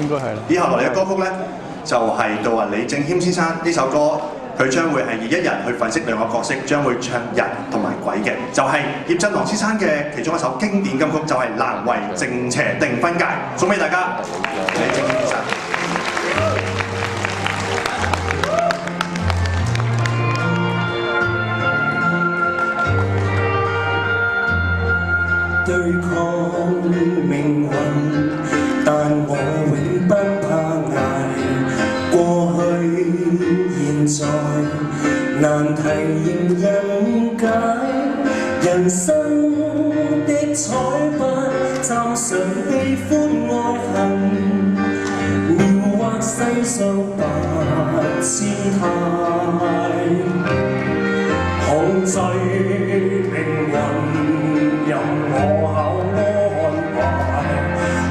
應該係啦。以後落嚟嘅歌曲咧，就係到李正謙先生呢首歌，佢將會係以一人去粉飾兩個角色，將會唱人同埋鬼嘅，就係葉振棠先生嘅其中一首經典金曲，就係《難為正邪定分界》，送俾大家。李正謙先生。對抗命運，但我永不怕捱。過去現在難題仍人解，人生的彩筆暫常悲歡愛恨，描畫世上百姿態，控制命運。任我考安排，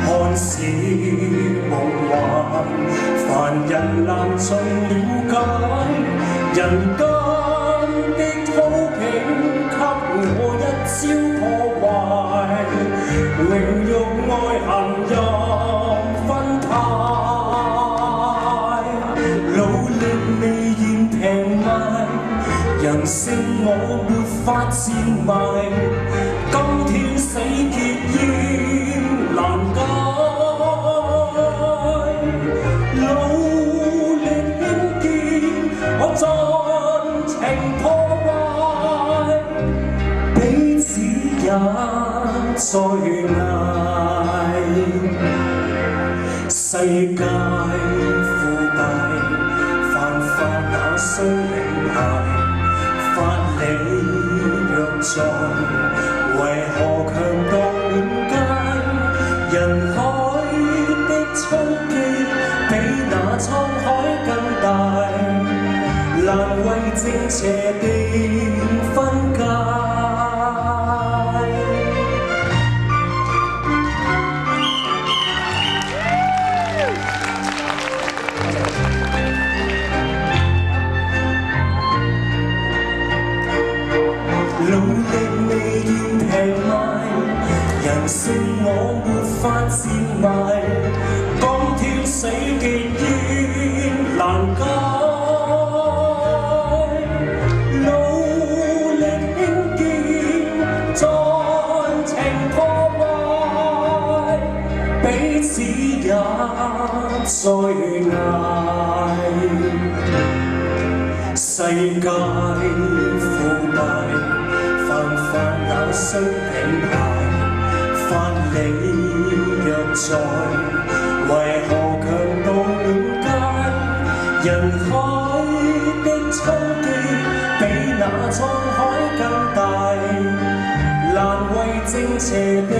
看似夢幻，凡人難盡了解。人間的土境給我一朝破壞，榮辱愛恨任分派，努力未嫌平賣，人性我沒法賤賣。今天死結厭難解，努力興建我盡情破壞，彼此也在捱。世界腐敗，犯法那需名牌，法理若在。為何強盜滿街？人海的衝擊比那滄海更大，難為正邪定分界。努力未嫌平賣，人性我沒法賤賣。鋼鐵死結厭難解，努力興建盡情破壞，彼此也在捱。世界腐敗。那需品牌，法理若在，為何強盜滿街？人海的衝擊比那滄海更大，難為正邪定